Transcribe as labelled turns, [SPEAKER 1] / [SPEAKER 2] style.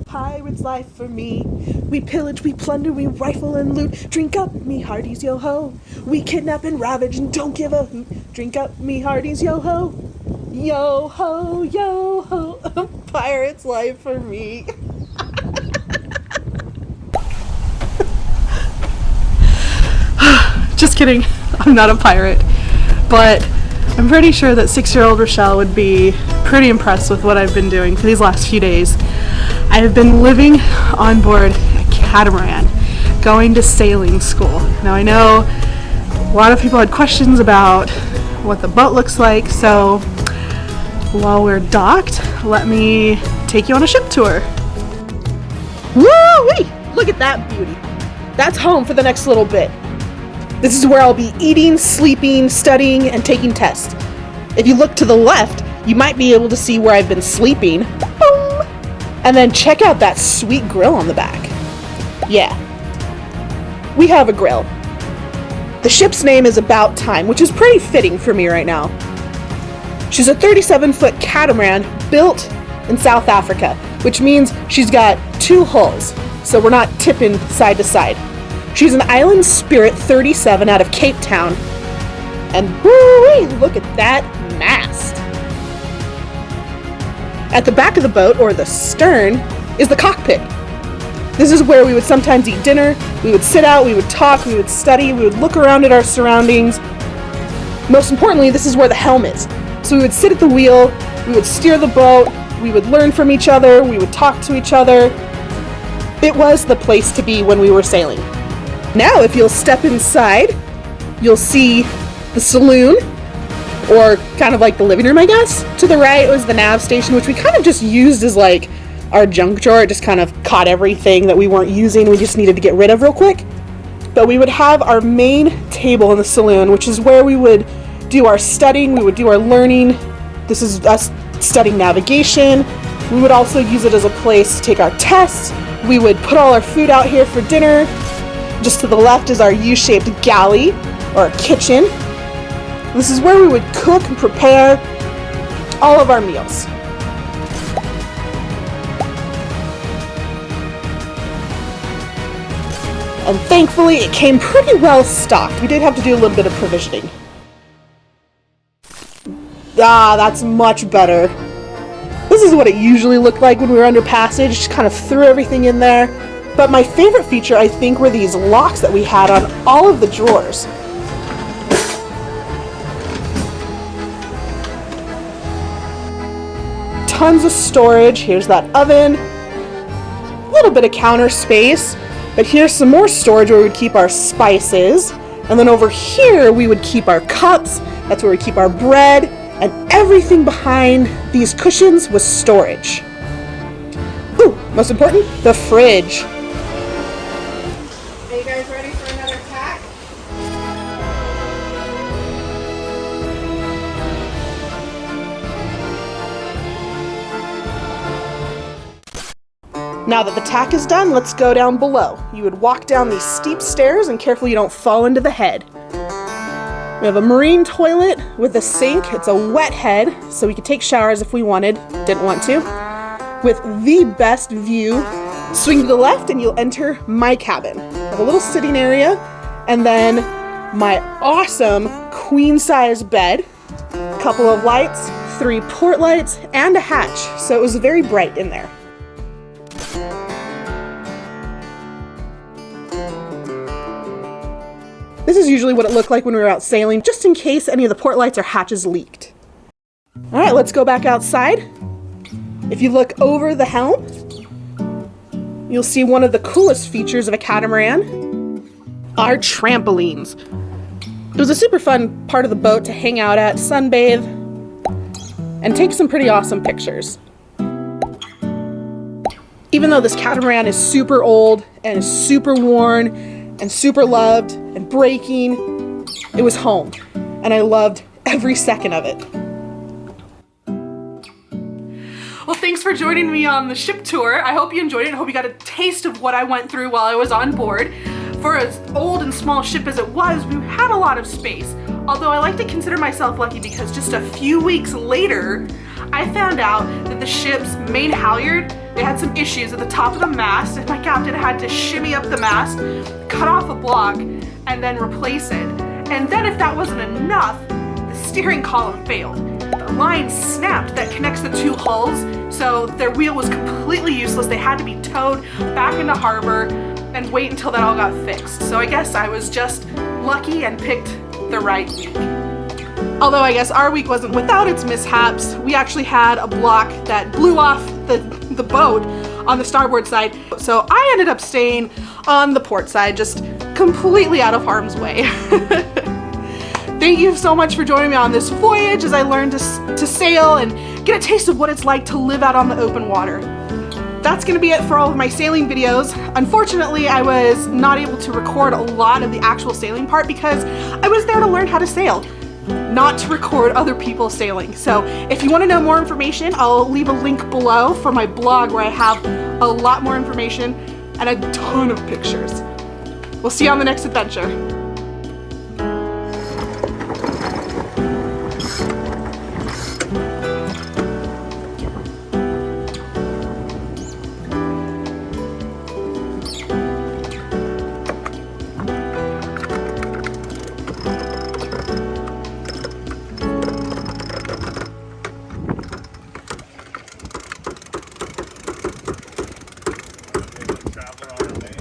[SPEAKER 1] pirate's life for me. We pillage, we plunder, we rifle and loot. Drink up, me hearties, yo-ho. We kidnap and ravage and don't give a hoot. Drink up, me hearties, yo-ho. Yo-ho, yo-ho. A pirate's life for me. Just kidding, I'm not a pirate. But I'm pretty sure that 6-year-old Rachelle would be pretty impressed with what I've been doing for these last few days. I have been living on board a catamaran, going to sailing school. Now I know a lot of people had questions about what the boat looks like, so while we're docked, let me take you on a ship tour. Woo-wee! Look at that beauty. That's home for the next little bit. This is where I'll be eating, sleeping, studying, and taking tests. If you look to the left, you might be able to see where I've been sleeping. Boom! And then check out that sweet grill on the back. Yeah, we have a grill. The ship's name is About Time, which is pretty fitting for me right now. She's a 37-foot catamaran built in South Africa, which means she's got 2 hulls, so we're not tipping side to side. She's an Island Spirit 37 out of Cape Town. And woo-wee, look at that mast. At the back of the boat, or the stern, is the cockpit. This is where we would sometimes eat dinner, we would sit out, we would talk, we would study, we would look around at our surroundings. Most importantly, this is where the helm is. So we would sit at the wheel, we would steer the boat, we would learn from each other, we would talk to each other. It was the place to be when we were sailing. Now, if you'll step inside, you'll see the saloon, or kind of like the living room, I guess. To the right was the nav station, which we kind of just used as like our junk drawer. It just kind of caught everything that we weren't using, we just needed to get rid of real quick. But we would have our main table in the saloon, which is where we would do our studying, we would do our learning. This is us studying navigation. We would also use it as a place to take our tests. We would put all our food out here for dinner. Just to the left is our U-shaped galley, or kitchen. This is where we would cook and prepare all of our meals. And thankfully, it came pretty well stocked. We did have to do a little bit of provisioning. Ah, that's much better. This is what it usually looked like when we were under passage. Just kind of threw everything in there. But my favorite feature, I think, were these locks that we had on all of the drawers. Tons of storage. Here's that oven. A little bit of counter space. But here's some more storage where we would keep our spices. And then over here, we would keep our cups. That's where we keep our bread. And everything behind these cushions was storage. Ooh, most important, the fridge. Are you guys ready for another tack? Now that the tack is done, let's go down below. You would walk down these steep stairs and carefully you don't fall into the head. We have a marine toilet with a sink. It's a wet head, so we could take showers if we wanted. Didn't want to. With the best view. Swing to the left and you'll enter my cabin. I have a little sitting area, and then my awesome queen-size bed, a couple of lights, 3 port lights, and a hatch, so it was very bright in there. This is usually what it looked like when we were out sailing, just in case any of the port lights or hatches leaked. All right, let's go back outside. If you look over the helm, you'll see one of the coolest features of a catamaran, our trampolines. It was a super fun part of the boat to hang out at, sunbathe, and take some pretty awesome pictures. Even though this catamaran is super old and is super worn and super loved and breaking, it was home, and I loved every second of it. Well, thanks for joining me on the ship tour. I hope you enjoyed it. I hope you got a taste of what I went through while I was on board. For as old and small ship as it was, we had a lot of space. Although I like to consider myself lucky because just a few weeks later, I found out that the ship's main halyard, they had some issues at the top of the mast, and my captain had to shimmy up the mast, cut off a block, and then replace it. And then if that wasn't enough, the steering column failed. The line snapped that connects the two hulls, so their wheel was completely useless. They had to be towed back into harbor and wait until that all got fixed. So I guess I was just lucky and picked the right week. Although I guess our week wasn't without its mishaps. We actually had a block that blew off the boat on the starboard side. So I ended up staying on the port side, just completely out of harm's way. Thank you so much for joining me on this voyage as I learned to sail and get a taste of what it's like to live out on the open water. That's gonna be it for all of my sailing videos. Unfortunately, I was not able to record a lot of the actual sailing part because I was there to learn how to sail, not to record other people sailing. So if you want to know more information, I'll leave a link below for my blog where I have a lot more information and a ton of pictures. We'll see you on the next adventure.
[SPEAKER 2] Traveler on the bay.